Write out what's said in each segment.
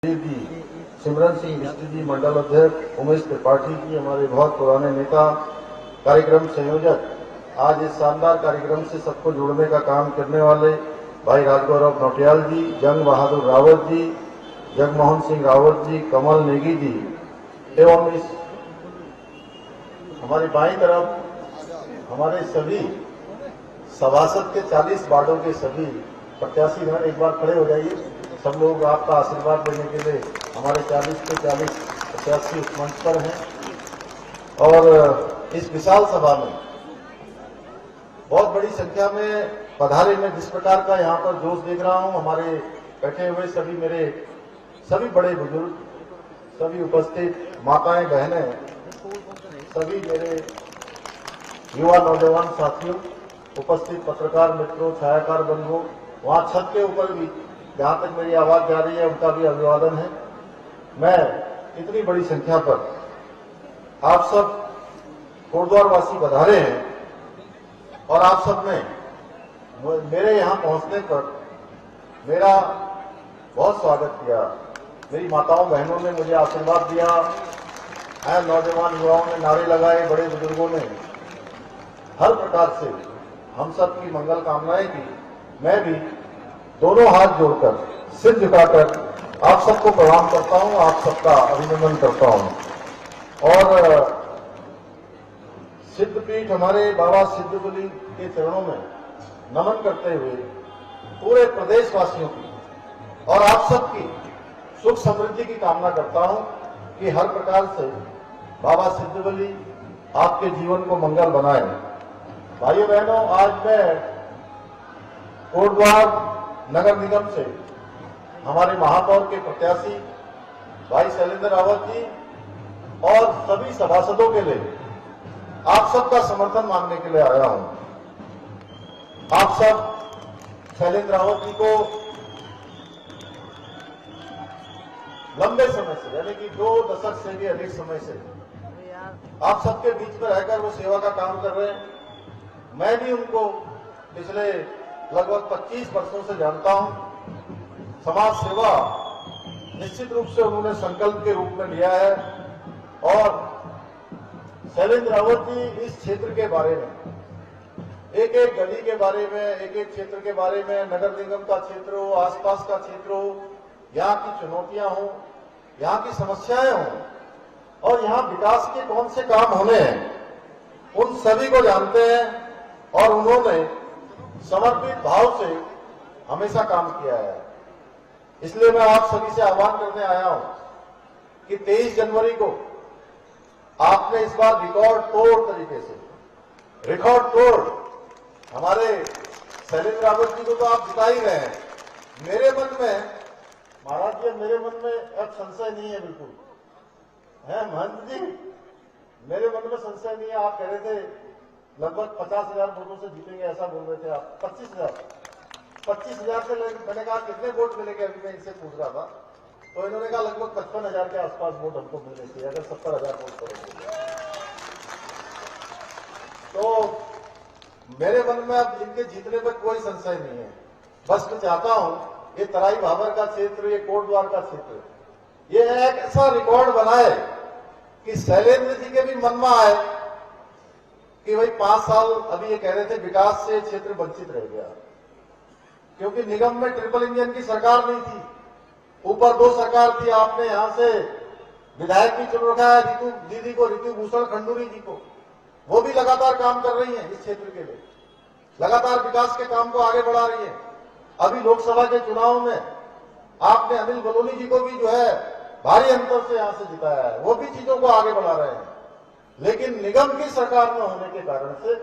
जी, सिमरन सिंह मिस्त्री जी, मंडल अध्यक्ष, उमेश त्रिपाठी जी, हमारे बहुत पुराने नेता, कार्यक्रम संयोजक, आज इस शानदार कार्यक्रम से सबको जोड़ने का काम करने वाले भाई राजगौरव नौटियाल जी, जंग बहादुर रावत जी, जगमोहन सिंह रावत जी, कमल नेगी जी एवं इस हमारी बाईं तरफ हमारे सभी सभासद के 40 वार्डों के सभी प्रत्याशी हैं। एक बार खड़े हो जाइए, सब लोग आपका आशीर्वाद देने के लिए हमारे 40 के 40 प्रत्याशी इस मंच पर हैं और इस विशाल सभा में बहुत बड़ी संख्या में पधारे। में जिस प्रकार का यहाँ पर जोश देख रहा हूँ, हमारे बैठे हुए सभी मेरे सभी बड़े बुजुर्ग, सभी उपस्थित माताएं बहनें, सभी मेरे युवा नौजवान साथियों, उपस्थित पत्रकार मित्रों, छायाकार बंधुओं, वहां छत के ऊपर भी जहां तक मेरी आवाज जा रही है उनका भी अभिवादन है। मैं इतनी बड़ी संख्या पर आप सब कोटद्वार वासी पधारे हैं और आप सब ने मेरे यहां पहुंचने पर मेरा बहुत स्वागत किया। मेरी माताओं बहनों ने मुझे आशीर्वाद दिया है, नौजवान युवाओं ने नारे लगाए, बड़े बुजुर्गों ने हर प्रकार से हम सब की मंगल कामनाएं की। मैं भी दोनों हाथ जोड़कर, सिर झुकाकर आप सबको प्रणाम करता हूं, आप सबका अभिनंदन करता हूं। और सिद्धपीठ हमारे बाबा सिद्धबली के चरणों में नमन करते हुए पूरे प्रदेशवासियों की और आप सबकी सुख समृद्धि की कामना करता हूं कि हर प्रकार से बाबा सिद्धबली आपके जीवन को मंगल बनाए। भाइयों बहनों, आज मैं कोटद्वार नगर निगम से हमारे महापौर के प्रत्याशी भाई शैलेंद्र रावत जी और सभी सभासदों के लिए आप सबका समर्थन मांगने के लिए आया हूं। आप सब शैलेंद्र रावत जी को लंबे समय से, यानी कि 2 दशक से भी अधिक समय से आप सबके बीच में रहकर वो सेवा का काम कर रहे हैं। मैं भी उनको पिछले लगभग 25 वर्षों से जानता हूं। समाज सेवा निश्चित रूप से उन्होंने संकल्प के रूप में लिया है और शैलेंद्र रावत जी इस क्षेत्र के बारे में, एक एक गली के बारे में, एक एक क्षेत्र के बारे में, नगर निगम का क्षेत्र हो, आसपास का क्षेत्र हो, यहाँ की चुनौतियां हो, यहाँ की समस्याएं हो और यहाँ विकास के कौन से काम होने हैं, उन सभी को जानते हैं और उन्होंने समर्पित भाव से हमेशा काम किया है। इसलिए मैं आप सभी से आह्वान करने आया हूं कि 23 जनवरी को आपने इस बार रिकॉर्ड तोड़ तरीके से, रिकॉर्ड तोड़ हमारे शैलेंद्र रावत जी को तो आप जिता ही रहे हैं। मेरे मन में महाराज जी, मेरे मन में अब संशय नहीं है, बिल्कुल है महंत जी, मेरे मन में संशय नहीं है। आप कह रहे थे लगभग 50,000 वोटों से जीतेंगे, ऐसा बोल रहे थे आप। 25,000 से मैंने कहा कितने वोट मिलेंगे, अभी मैं इनसे पूछ रहा था तो इन्होंने कहा लगभग 55,000 के आसपास वोट हमको मिलने चाहिए अगर 70,000 वोट करोगे। तो मेरे मन में अब इनके जीतने पर कोई संशय नहीं है। बस मैं चाहता हूं ये तराई भाबर का क्षेत्र, ये कोटद्वार का क्षेत्र, ये एक ऐसा रिकॉर्ड बनाए कि शैलेंद्र जी के भी मन में आए कि भाई 5 साल, अभी ये कह रहे थे विकास से क्षेत्र वंचित रह गया क्योंकि निगम में ट्रिपल इंजन की सरकार नहीं थी, ऊपर 2 सरकार थी। आपने यहां से विधायक भी चुन रखा है ऋतु दीदी को, ऋतु भूषण खंडूरी जी को, वो भी लगातार काम कर रही हैं इस क्षेत्र के लिए, लगातार विकास के काम को आगे बढ़ा रही है। अभी लोकसभा के चुनाव में आपने अनिल बलोनी जी को भी जो है भारी अंतर से यहां से जिताया है, वो भी चीजों को आगे बढ़ा रहे हैं। लेकिन निगम की सरकार में होने के कारण से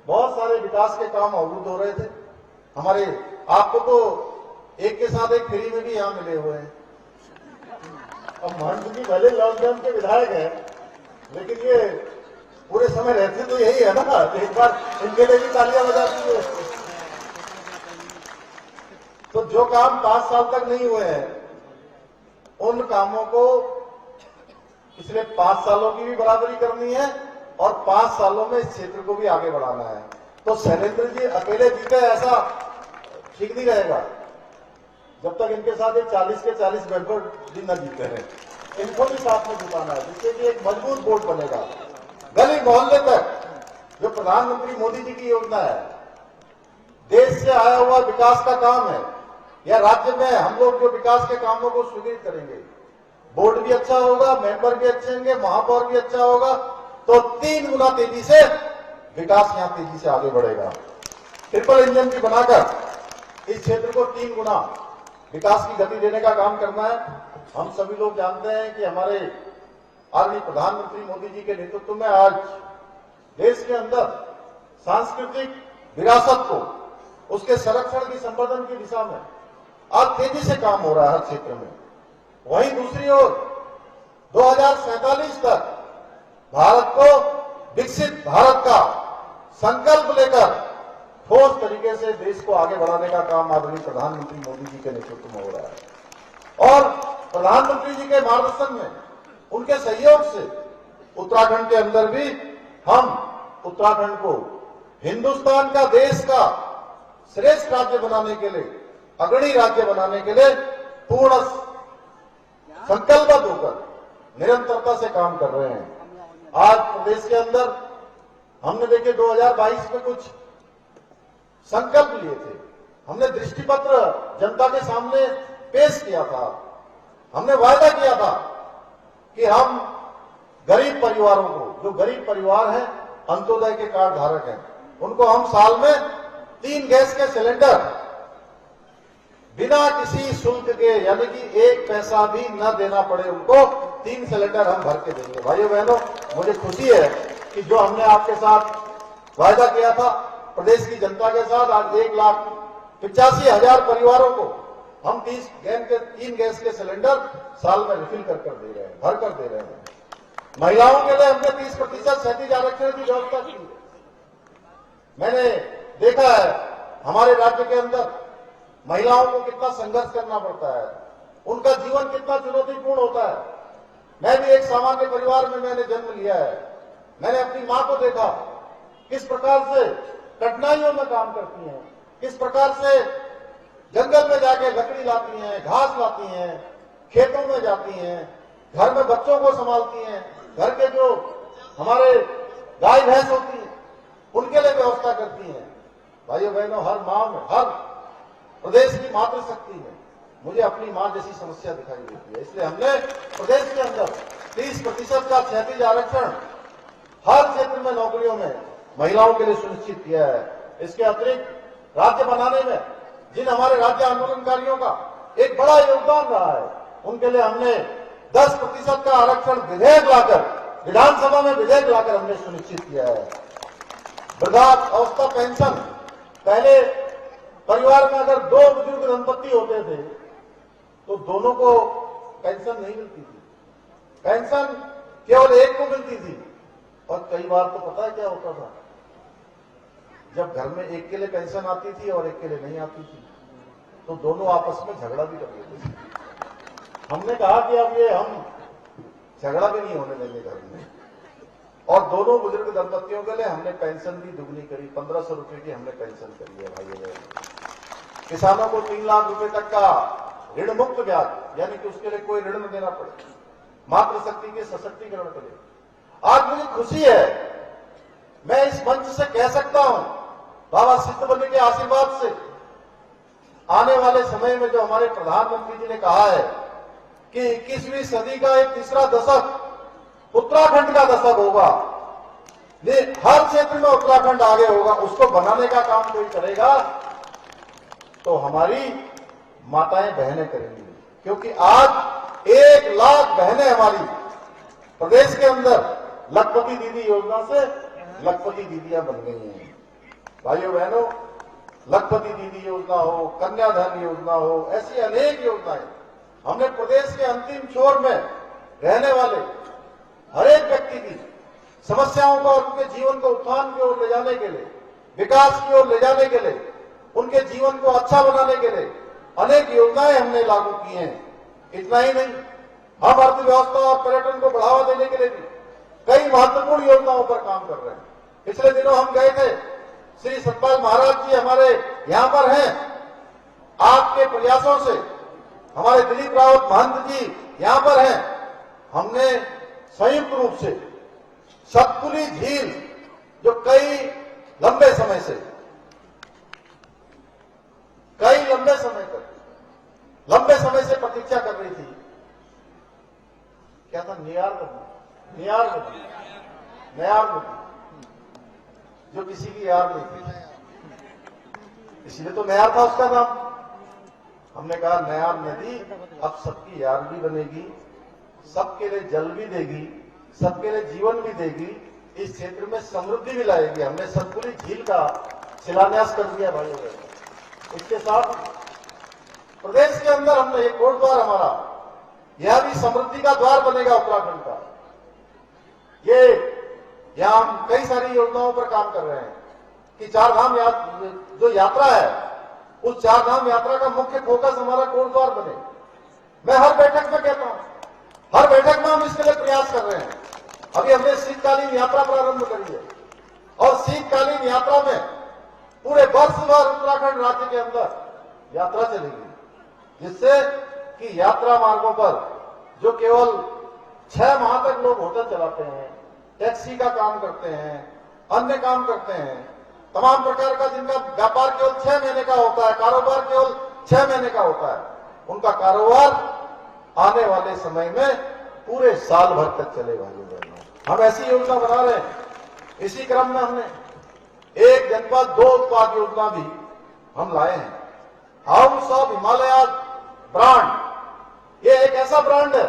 बहुत सारे विकास के काम अवरुद्ध हो रहे थे। हमारे आपको तो एक के साथ एक फ्री में भी यहां मिले हुए हैं। अब महंत जी भले लॉकडाउन के विधायक हैं, लेकिन ये पूरे समय रहते तो यही है ना, एक बार इनके लिए भी तालियां बजा दीजिए। तो जो काम 5 साल तक नहीं हुए हैं, उन कामों को पिछले 5 सालों की भी बराबरी करनी है और 5 सालों में इस क्षेत्र को भी आगे बढ़ाना है। तो शैलेंद्र जी अकेले जीते ऐसा ठीक नहीं रहेगा। जब तक इनके साथ एक 40 के 40 मेंबर भी न जीते हैं, इनको भी साथ में जुटाना है, जिससे कि एक मजबूत बोर्ड बनेगा। गली मोहल्ले तक जो प्रधानमंत्री मोदी जी की योजना है, देश से आया हुआ विकास का काम है, या राज्य में हम लोग जो विकास के कामों को सुदृढ़ करेंगे, बोर्ड भी अच्छा होगा, मेंबर भी अच्छे होंगे, महापौर भी अच्छा होगा, तो 3 गुना तेजी से विकास यहां तेजी से आगे बढ़ेगा। ट्रिपल इंजन भी बनाकर इस क्षेत्र को 3 गुना विकास की गति देने का काम करना है। हम सभी लोग जानते हैं कि हमारे आदरणीय प्रधानमंत्री मोदी जी के नेतृत्व में आज देश के अंदर सांस्कृतिक विरासत को, उसके संरक्षण की, संवर्धन की दिशा में आज तेजी से काम हो रहा है हर क्षेत्र में। वहीं दूसरी ओर 2047 तक भारत को विकसित भारत का संकल्प लेकर ठोस तरीके से देश को आगे बढ़ाने का काम आदरणीय प्रधानमंत्री मोदी जी के नेतृत्व में हो रहा है। और प्रधानमंत्री जी के मार्गदर्शन में, उनके सहयोग से उत्तराखंड के अंदर भी हम उत्तराखंड को हिंदुस्तान का, देश का श्रेष्ठ राज्य बनाने के लिए, अग्रणी राज्य बनाने के लिए पूर्ण संकल्पबद्ध होकर निरंतरता से काम कर रहे हैं। आज प्रदेश के अंदर हमने देखिए 2022 में कुछ संकल्प लिए थे, हमने दृष्टिपत्र जनता के सामने पेश किया था। हमने वायदा किया था कि हम गरीब परिवारों को, जो गरीब परिवार हैं, अंत्योदय के कार्ड धारक हैं, उनको हम साल में 3 गैस के सिलेंडर बिना किसी शुल्क के, यानी कि 1 पैसा भी न देना पड़े उनको, 3 सिलेंडर हम भर के देंगे। भाइयों बहनों, मुझे खुशी है कि जो हमने आपके साथ वायदा किया था प्रदेश की जनता के साथ, आज 1,85,000 परिवारों को हम 3 गैस के सिलेंडर साल में रिफिल कर दे रहे हैं, भर कर दे रहे हैं। महिलाओं के लिए हमने 30% क्षैतिज आरक्षण की व्यवस्था की है। मैंने देखा है हमारे राज्य के अंदर महिलाओं को कितना संघर्ष करना पड़ता है, उनका जीवन कितना चुनौतीपूर्ण होता है। मैं भी एक सामान्य परिवार में मैंने जन्म लिया है। मैंने अपनी मां को देखा किस प्रकार से कठिनाइयों में काम करती हैं, किस प्रकार से जंगल में जाके लकड़ी लाती हैं, घास लाती हैं, खेतों में जाती हैं, घर में बच्चों को संभालती हैं, घर के जो हमारे गाय भैंस होती हैं उनके लिए व्यवस्था करती हैं। भाइयों बहनों, हर मां में, हर प्रदेश की मातृशक्ति में मुझे अपनी मां जैसी समस्या दिखाई देती है। इसलिए हमने प्रदेश के अंदर 30% का क्षैतिज आरक्षण हर क्षेत्र में नौकरियों में महिलाओं के लिए सुनिश्चित किया है। इसके अतिरिक्त राज्य बनाने में जिन हमारे राज्य आंदोलनकारियों का एक बड़ा योगदान रहा है, उनके लिए हमने 10% का आरक्षण विधेयक लाकर, विधानसभा में विधेयक लाकर हमने सुनिश्चित किया है। वृद्धावस्था पेंशन, पहले परिवार में अगर 2 बुजुर्ग दंपति होते थे तो दोनों को पेंशन नहीं मिलती थी, पेंशन केवल एक को मिलती थी। और कई बार तो पता है क्या होता था, जब घर में एक के लिए पेंशन आती थी और एक के लिए नहीं आती थी तो दोनों आपस में झगड़ा भी कर लेते थे। हमने कहा कि अब ये हम झगड़ा भी नहीं होने देंगे घर में, और दोनों बुजुर्ग दंपतियों के लिए हमने पेंशन भी दुगनी करी, 1500 रुपए की हमने पेंशन करी है। भाइयों, किसानों को 3 लाख रुपए तक का ऋण मुक्त ब्याज, यानी कि उसके लिए कोई ऋण न देना पड़े, मातृशक्ति के सशक्तिकरण के लिए। आज मुझे खुशी है, मैं इस मंच से कह सकता हूं, बाबा सिद्धबली के आशीर्वाद से आने वाले समय में जो हमारे प्रधानमंत्री जी ने कहा है कि 21वीं सदी का एक तीसरा दशक उत्तराखंड का दशक होगा, हर क्षेत्र में उत्तराखंड आगे होगा, उसको बनाने का काम कोई करेगा तो हमारी माताएं बहनें करेंगी। क्योंकि आज 1 लाख बहनें हमारी प्रदेश के अंदर लखपति दीदी योजना से लखपति दीदियां बन गई हैं। भाइयों बहनों, लखपति दीदी योजना हो, कन्याधन योजना हो, ऐसी अनेक योजनाएं हमने प्रदेश के अंतिम छोर में रहने वाले हर एक व्यक्ति की समस्याओं को और उनके जीवन को उत्थान की ओर ले जाने के लिए, विकास की ओर ले जाने के लिए, उनके जीवन को अच्छा बनाने के लिए अनेक योजनाएं हमने लागू की हैं। इतना ही नहीं, हम अर्थव्यवस्था और पर्यटन को बढ़ावा देने के लिए भी कई महत्वपूर्ण योजनाओं पर काम कर रहे हैं। पिछले दिनों हम गए थे, श्री सतपाल महाराज जी हमारे यहां पर हैं। आपके प्रयासों से हमारे दिलीप रावत महंत जी यहां पर हैं। हमने संयुक्त रूप से सतपुली झील, जो कई लंबे समय से प्रतीक्षा कर रही थी, क्या था, नियार नदी, जो किसी की यार नहीं थी, इसलिए तो नयार था उसका नाम। हमने कहा नयार नदी अब सबकी यार भी बनेगी, सबके लिए जल भी देगी, सबके लिए जीवन भी देगी, इस क्षेत्र में समृद्धि भी लाएगी। हमने सतपुली झील का शिलान्यास कर दिया भाइयों बहनों। इसके साथ प्रदेश के अंदर हमने एक कोट द्वार, हमारा यह भी समृद्धि का द्वार बनेगा उत्तराखंड का। ये यहां हम कई सारी योजनाओं पर काम कर रहे हैं कि चारधाम जो यात्रा है, उस चारधाम यात्रा का मुख्य फोकस हमारा कोट द्वार बने। मैं हर बैठक में कहता हूं, हर बैठक में हम इसके लिए प्रयास कर रहे हैं। अभी हमने शीतकालीन यात्रा प्रारंभ करी है और शीतकालीन यात्रा में पूरे वर्ष भर उत्तराखंड राज्य के अंदर यात्रा चलेगी, जिससे कि यात्रा मार्गों पर जो केवल 6 माह तक लोग होटल चलाते हैं, टैक्सी का काम करते हैं, अन्य काम करते हैं, तमाम प्रकार का जिनका व्यापार केवल 6 महीने का होता है, कारोबार केवल 6 महीने का होता है, उनका कारोबार आने वाले समय में पूरे साल भर तक चलेगा। हम ऐसी योजना बना रहे हैं। इसी क्रम में हमने एक जनपद 2 उत्पाद योजना भी हम लाए हैं। हाउस ऑफ हिमालय ब्रांड, ये एक ऐसा ब्रांड है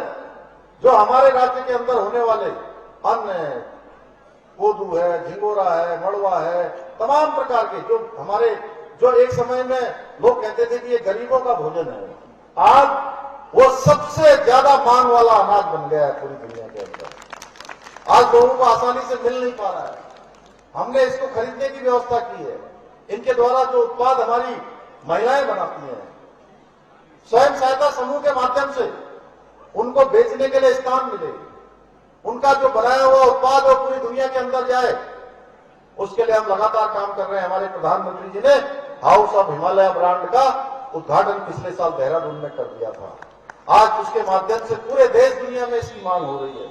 जो हमारे राज्य के अंदर होने वाले अन्य कोदू है, झिंगोरा है, मड़वा है, तमाम प्रकार के जो एक समय में लोग कहते थे कि ये गरीबों का भोजन है, आज वो सबसे ज्यादा मांग वाला अनाज बन गया है पूरी दुनिया के अंदर। आज लोगों को आसानी से मिल नहीं पा रहा है। हमने इसको खरीदने की व्यवस्था की है। इनके द्वारा जो उत्पाद हमारी महिलाएं बनाती हैं, स्वयं सहायता समूह के माध्यम से उनको बेचने के लिए स्थान मिले, उनका जो बनाया हुआ उत्पाद वो पूरी दुनिया के अंदर जाए, उसके लिए हम लगातार काम कर रहे हैं। हमारे प्रधानमंत्री जी ने हाउस ऑफ हिमालय ब्रांड का उद्घाटन पिछले साल देहरादून में कर दिया था। आज उसके माध्यम से पूरे देश दुनिया में इसकी मांग हो रही है।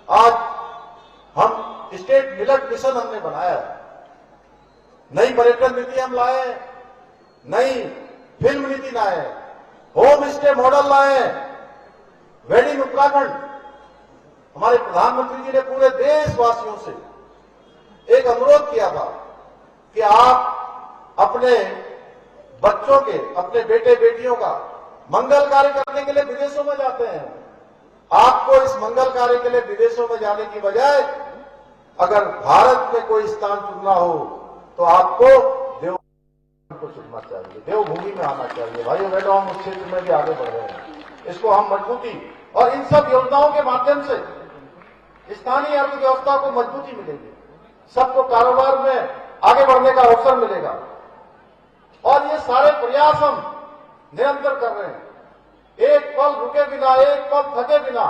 आज हम स्टेट मिलेट मिशन हमने बनाया है, नई पर्यटन नीति हम लाए, नई फिल्म नीति लाए, होम स्टे मॉडल लाए, वेडिंग उत्तराखंड। हमारे प्रधानमंत्री जी ने पूरे देशवासियों से एक अनुरोध किया था कि आप अपने बच्चों के, अपने बेटे बेटियों का मंगल कार्य करने के लिए विदेशों में जाते हैं। आपको इस मंगल कार्य के लिए विदेशों में जाने की बजाय अगर भारत में कोई स्थान चुनना हो तो आपको देवभूमि को चुनना चाहिए, देवभूमि में आना चाहिए। भाइयों बहनों, हम उस क्षेत्र में भी आगे बढ़ रहे हैं। इसको हम मजबूती, और इन सब योजनाओं के माध्यम से स्थानीय अर्थव्यवस्था को मजबूती मिलेगी, सबको कारोबार में आगे बढ़ने का अवसर मिलेगा। और ये सारे प्रयास हम निरंतर कर रहे हैं, एक पल रुके बिना, एक पल थके बिना,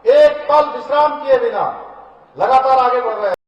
एक पल विश्राम किए बिना लगातार आगे बढ़ रहे हैं।